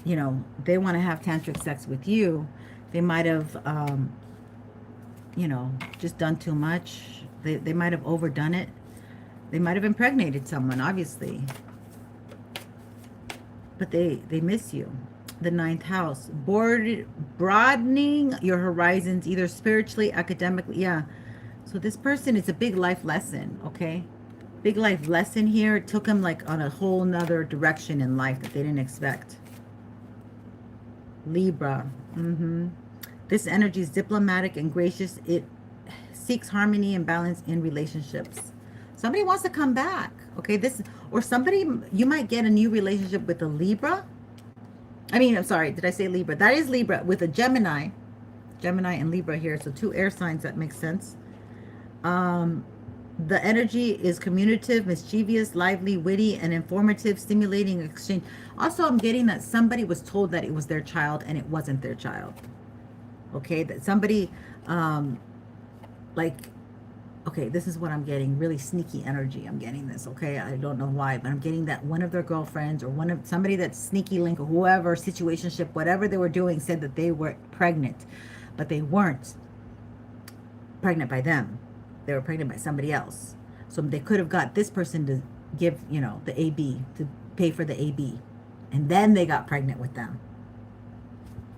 you know, they want to have tantric sex with you. They might have, you know, just done too much. They might have overdone it. They might have impregnated someone, obviously. But they miss you. The 9th house, broadening your horizons, either spiritually, academically. Yeah. So this person is a big life lesson, okay? Big life lesson here. It took them like on a whole nother direction in life that they didn't expect. Libra. This energy is diplomatic and gracious. It seeks harmony and balance in relationships. Somebody wants to come back, okay? You might get a new relationship with a Libra. I'm sorry, did I say Libra? That is Libra with a Gemini. Gemini and Libra here, so 2 air signs, that makes sense. The energy is communicative, mischievous, lively, witty, and informative, stimulating exchange. Also, I'm getting that somebody was told that it was their child and it wasn't their child. Okay, that somebody, like, Okay, this is what I'm getting. Really sneaky energy. I'm getting this, okay? I don't know why, but I'm getting that one of their girlfriends or one of somebody that's sneaky link or whoever, situationship, whatever they were doing, said that they were pregnant, but they weren't pregnant by them. They were pregnant by somebody else. So they could have got this person to give, you know, the AB, to pay for the AB. And then they got pregnant with them.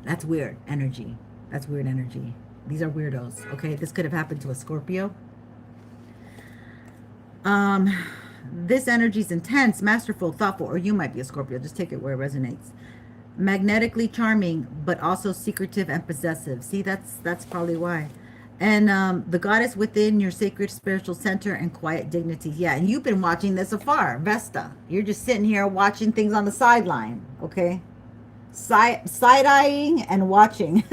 That's weird energy. That's weird energy. These are weirdos, okay? This could have happened to a Scorpio. This energy is intense, masterful, thoughtful, or you might be a Scorpio. Just take it where it resonates. Magnetically charming, but also secretive and possessive. See, that's probably why. And the goddess within your sacred spiritual center and quiet dignity. Yeah, and you've been watching this afar, Vesta. You're just sitting here watching things on the sideline, okay? Side-eyeing and watching.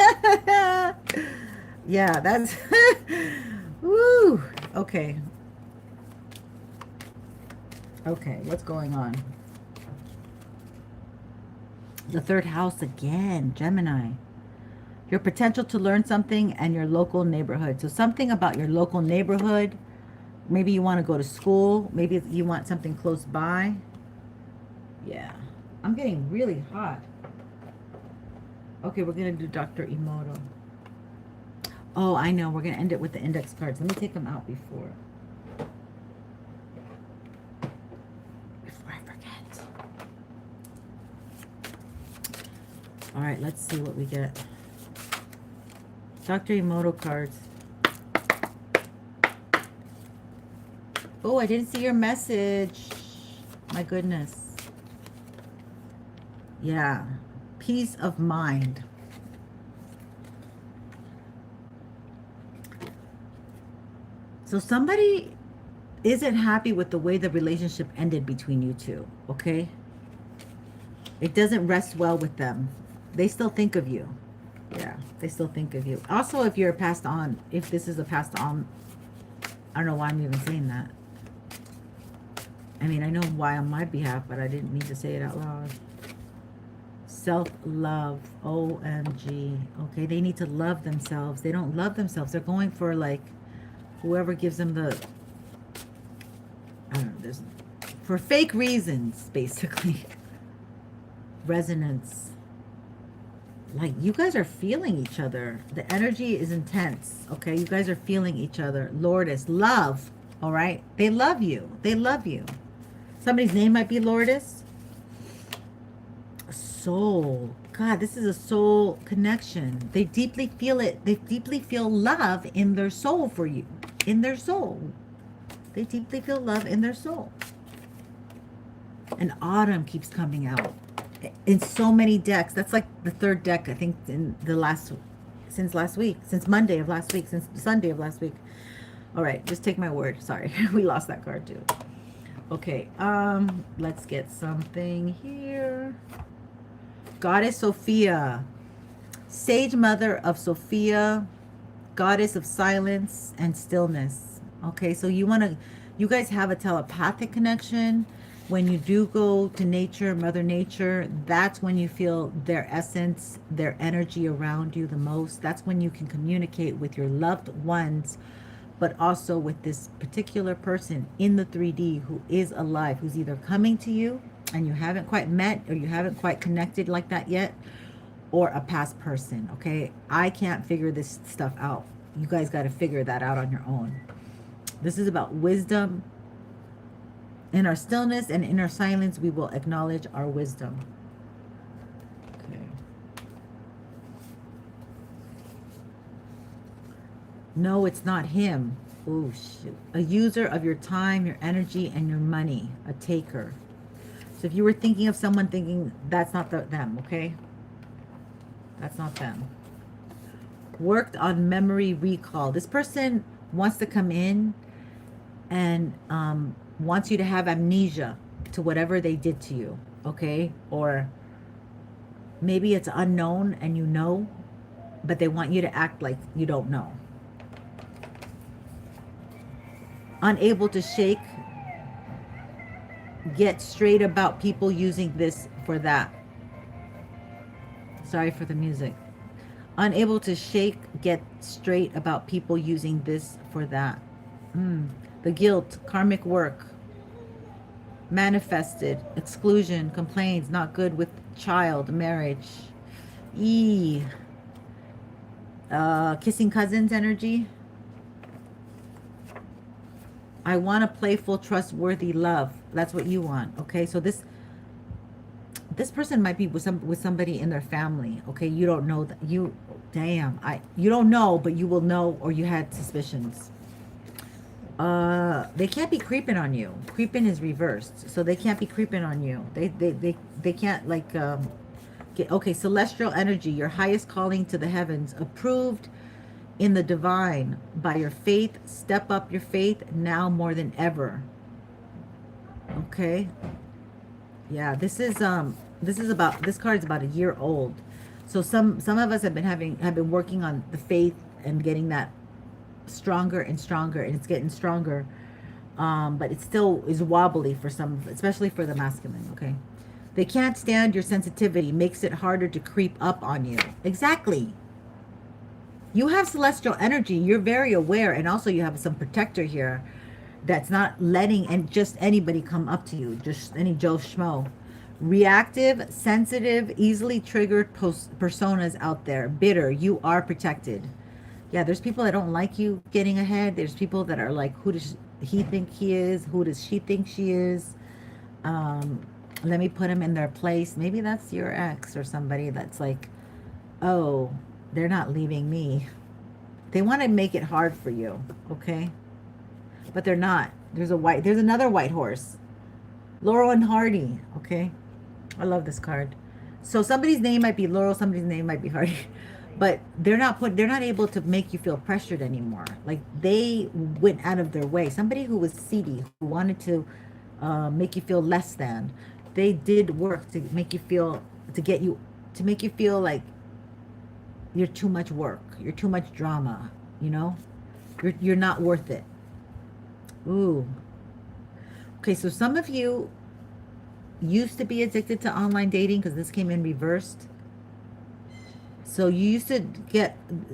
Yeah, that's... Woo! Okay. Okay, what's going on? The third house again, Gemini. Your potential to learn something and your local neighborhood. So something about your local neighborhood. Maybe you want to go to school. Maybe you want something close by. Yeah. I'm getting really hot. Okay, we're going to do Dr. Emoto. Oh, I know. We're going to end it with the index cards. Let me take them out before I forget. All right, let's see what we get. Dr. Emoto cards. Oh, I didn't see your message. My goodness. Yeah. Peace of mind. So somebody isn't happy with the way the relationship ended between you two, okay? It doesn't rest well with them. They still think of you. Yeah, they still think of you. Also, if you're passed on, if this is a passed on, I don't know why I'm even saying that. I mean, I know why on my behalf, but I didn't mean to say it out loud. Self-love. OMG. Okay, they need to love themselves. They don't love themselves. They're going for, like, whoever gives them the... I don't know. There's... For fake reasons, basically. Resonance. Like, you guys are feeling each other. The energy is intense, okay? You guys are feeling each other. Lourdes, love, all right? They love you. They love you. Somebody's name might be Lourdes. Soul. God, this is a soul connection. They deeply feel it. They deeply feel love in their soul for you. In their soul. They deeply feel love in their soul. And autumn keeps coming out. In so many decks. That's like the third deck, I think, in the since last week, since Monday of last week, since Sunday of last week. All right, just take my word. Sorry, we lost that card too. Okay, let's get something here. Goddess Sophia, Sage Mother of Sophia, Goddess of Silence and Stillness. Okay, so you guys have a telepathic connection. When you do go to nature, Mother Nature, that's when you feel their essence, their energy around you the most. That's when you can communicate with your loved ones, but also with this particular person in the 3D who is alive, who's either coming to you and you haven't quite met or you haven't quite connected like that yet, or a past person, okay? I can't figure this stuff out. You guys got to figure that out on your own. This is about wisdom. In our stillness and in our silence, we will acknowledge our wisdom. Okay. No, it's not him. Oh, shoot. A user of your time, your energy, and your money. A taker. So if you were thinking of someone thinking, that's not them, okay? That's not them. Worked on memory recall. This person wants to come in and wants you to have amnesia to whatever they did to you, okay? Or maybe it's unknown and you know, but they want you to act like you don't know. Unable to shake, get straight about people using this for that. Sorry for the music. Unable to shake, get straight about people using this for that. The guilt, karmic work, manifested, exclusion, complaints, not good with child, marriage. E. Kissing cousins energy. I want a playful, trustworthy love. That's what you want. Okay, so this person might be with somebody in their family. Okay, you don't know that you don't know, but you will know, or you had suspicions. They can't be creeping on you. Creeping is reversed, so they can't be creeping on you. They can't like get okay. Celestial energy, your highest calling to the heavens, approved in the divine by your faith. Step up your faith now more than ever. Okay. Yeah, this card is about a year old. So some of us have been working on the faith and getting that stronger and stronger, and it's getting stronger. But it still is wobbly for some, especially for the masculine, okay? They can't stand your sensitivity, makes it harder to creep up on you. Exactly. You have celestial energy. You're very aware, and also you have some protector here that's not letting just anybody come up to you, just any Joe Schmo. Reactive, sensitive, easily triggered personas out there. Bitter, you are protected. Yeah, there's people that don't like you getting ahead. There's people that are like, who does he think he is? Who does she think she is? Let me put him in their place. Maybe that's your ex or somebody that's like, oh, they're not leaving me. They want to make it hard for you, okay? But they're not. There's another white horse. Laurel and Hardy, okay? I love this card. So somebody's name might be Laurel, somebody's name might be Hardy. But they're not able to make you feel pressured anymore. Like they went out of their way. Somebody who was seedy, who wanted to make you feel less than. They did work to make you feel, to make you feel like you're too much work. You're too much drama, you know? You're not worth it. Ooh. Okay, so some of you used to be addicted to online dating because this came in reversed. So you used to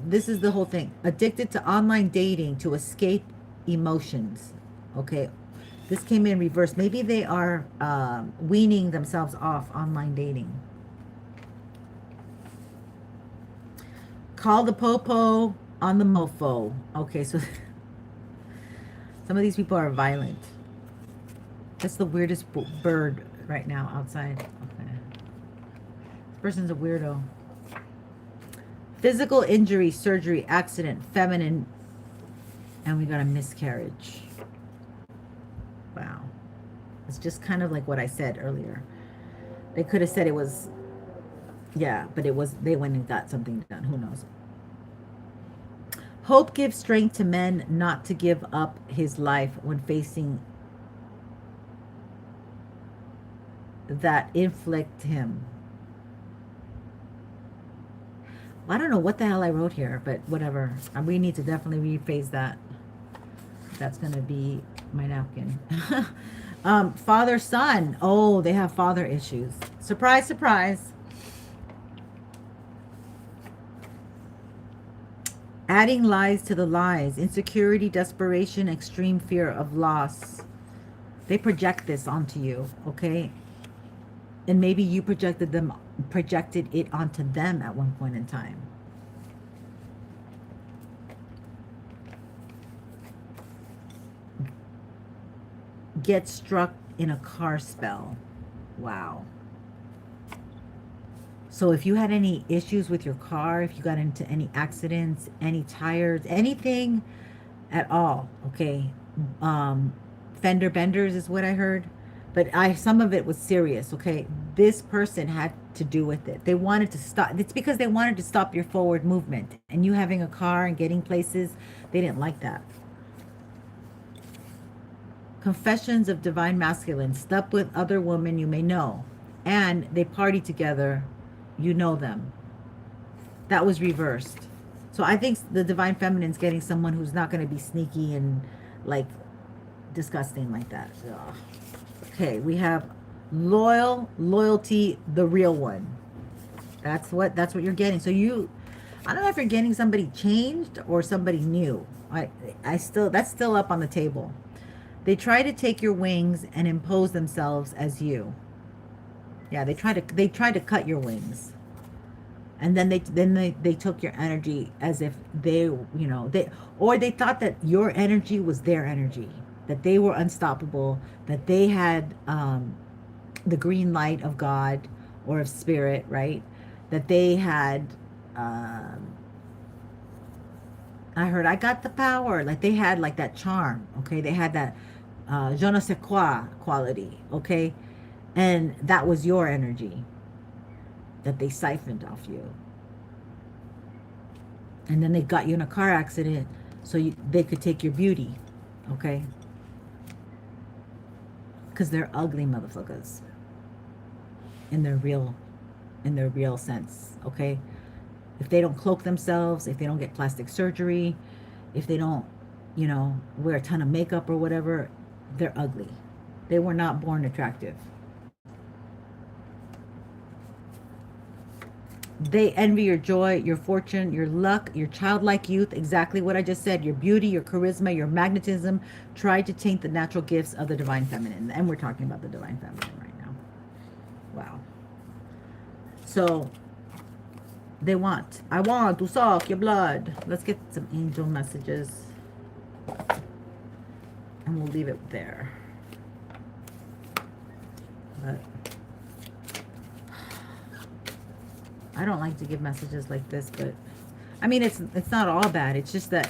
this is the whole thing, addicted to online dating to escape emotions. Okay, this came in reverse. Maybe they are weaning themselves off online dating. Call the popo on the mofo. Okay, so some of these people are violent. That's the weirdest bird right now outside. Okay, this person's a weirdo. Physical injury, surgery, accident, feminine, and we got a miscarriage. Wow. It's just kind of like what I said earlier. They could have said it was, yeah, but they went and got something done. Who knows? Hope gives strength to men not to give up his life when facing that inflict him. I don't know what the hell I wrote here, but whatever. We need to definitely rephrase that. That's going to be my napkin. Father, son. Oh, they have father issues. Surprise, surprise. Adding lies to the lies. Insecurity, desperation, extreme fear of loss. They project this onto you, okay? And maybe you projected it onto them at one point in time. Get struck in a car spell. Wow. So if you had any issues with your car, if you got into any accidents, any tires, anything at all, okay? Fender benders is what I heard. But some of it was serious, okay? This person had to do with it. They wanted to stop. It's because they wanted to stop your forward movement. And you having a car and getting places, they didn't like that. Confessions of divine masculine. Slept with other women you may know. And they party together. You know them. That was reversed. So I think the divine feminine's getting someone who's not going to be sneaky and like disgusting like that. Ugh. Okay, we have loyalty, the real one. That's what you're getting. So I don't know if you're getting somebody changed or somebody new. That's still up on the table. They try to take your wings and impose themselves as you. Yeah, they try to cut your wings. And then they took your energy as if they thought that your energy was their energy, that they were unstoppable, that they had the green light of God or of spirit, right? That they had I heard I got the power. Like they had like that charm, okay? They had that je ne sais quoi quality, okay? And that was your energy that they siphoned off you. And then they got you in a car accident so they could take your beauty, okay? Because they're ugly motherfuckers in their real sense, okay? If they don't cloak themselves, if they don't get plastic surgery, if they don't, wear a ton of makeup or whatever, they're ugly. They were not born attractive. They envy your joy, your fortune, your luck, your childlike youth, exactly what I just said, your beauty, your charisma, your magnetism. Try to taint the natural gifts of the divine feminine. And we're talking about the divine feminine right now. Wow. So I want to suck your blood. Let's get some angel messages. And we'll leave it there. But I don't like to give messages like this, but I mean, it's not all bad. It's just that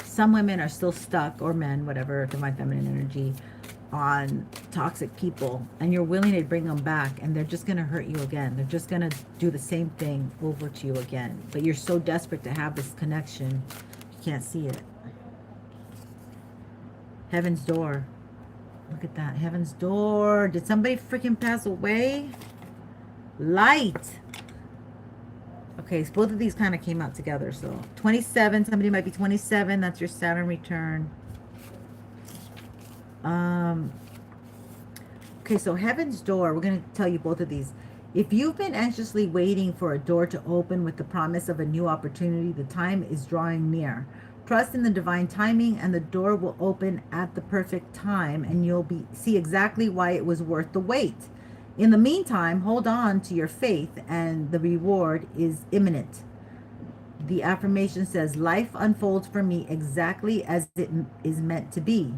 some women are still stuck, or men, whatever, divine feminine energy, on toxic people, and you're willing to bring them back, and they're just going to hurt you again. They're just going to do the same thing over to you again. But you're so desperate to have this connection, you can't see it. Heaven's door. Look at that. Heaven's door. Did somebody freaking pass away? Light. Okay, so both of these kind of came out together. So 27, somebody might be 27. That's your Saturn return. Okay, so Heaven's door. We're going to tell you both of these. If you've been anxiously waiting for a door to open with the promise of a new opportunity, the time is drawing near. Trust in the divine timing, and the door will open at the perfect time, and you'll see exactly why it was worth the wait. In the meantime, hold on to your faith, and the reward is imminent. The affirmation says, life unfolds for me exactly as it is meant to be.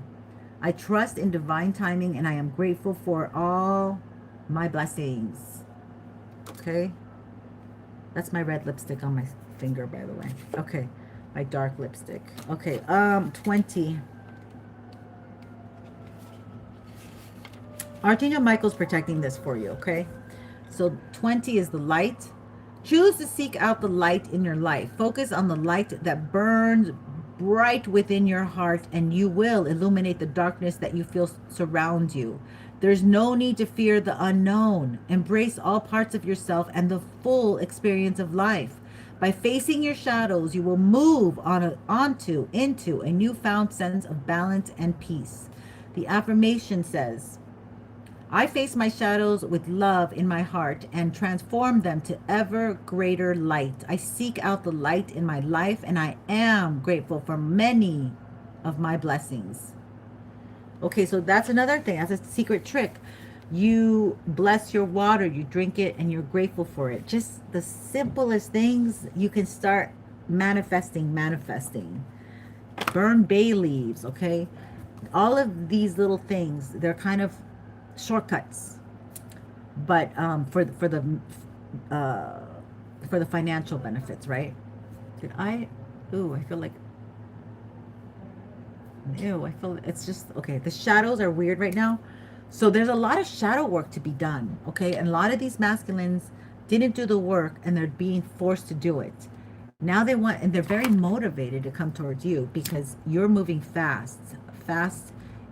I trust in divine timing, and I am grateful for all my blessings. Okay? That's my red lipstick on my finger, by the way. Okay. My dark lipstick. Okay, 20. Archangel Michael's protecting this for you, okay? So 20 is the light. Choose to seek out the light in your life. Focus on the light that burns bright within your heart, and you will illuminate the darkness that you feel surrounds you. There's no need to fear the unknown. Embrace all parts of yourself and the full experience of life. By facing your shadows, you will move into a newfound sense of balance and peace. The affirmation says, I face my shadows with love in my heart and transform them to ever greater light. I seek out the light in my life, and I am grateful for many of my blessings. Okay, so that's another thing. That's a secret trick. You bless your water, you drink it, and you're grateful for it. Just the simplest things, you can start manifesting. Burn bay leaves, okay? All of these little things, they're kind of shortcuts, but for the financial benefits, right? I feel like it's just okay. The shadows are weird right now. So there's a lot of shadow work to be done, okay? And a lot of these masculines didn't do the work, and they're being forced to do it. Now and they're very motivated to come towards you because you're moving fast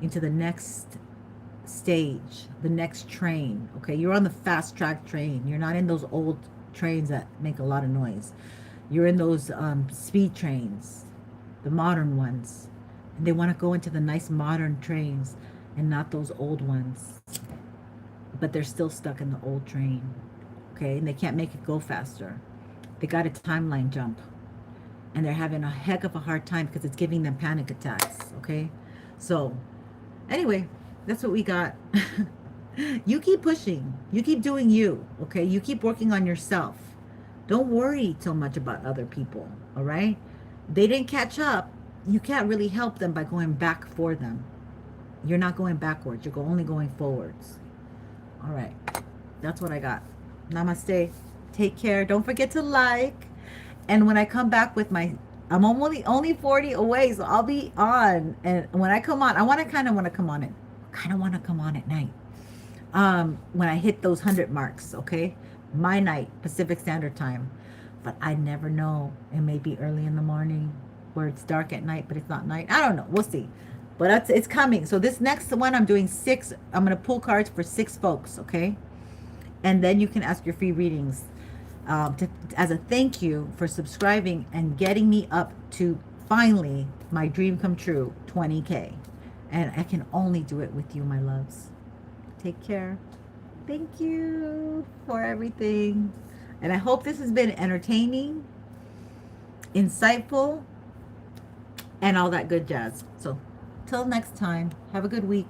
into the next stage, the next train, okay? You're on the fast track train. You're not in those old trains that make a lot of noise. You're in those speed trains, the modern ones. And they want to go into the nice modern trains and not those old ones, but they're still stuck in the old train, okay? And they can't make it go faster. They got a timeline jump. And they're having a heck of a hard time because it's giving them panic attacks, okay? So, anyway, that's what we got. You keep pushing. You keep doing you, okay? You keep working on yourself. Don't worry so much about other people, all right? They didn't catch up. You can't really help them by going back for them. You're not going backwards. You're only going forwards. All right. That's what I got. Namaste. Take care. Don't forget to like. And when I come back with my, I'm only 40 away, so I'll be on. And when I come on, I kind of want to come on at night. When I hit those 100 marks, okay? My night, Pacific Standard Time. But I never know. It may be early in the morning where it's dark at night, but it's not night. I don't know. We'll see. But it's coming. So this next one, I'm doing 6. I'm going to pull cards for 6 folks, okay? And then you can ask your free readings as a thank you for subscribing and getting me up to finally my dream come true, 20K. And I can only do it with you, my loves. Take care. Thank you for everything. And I hope this has been entertaining, insightful, and all that good jazz. So till next time, have a good week.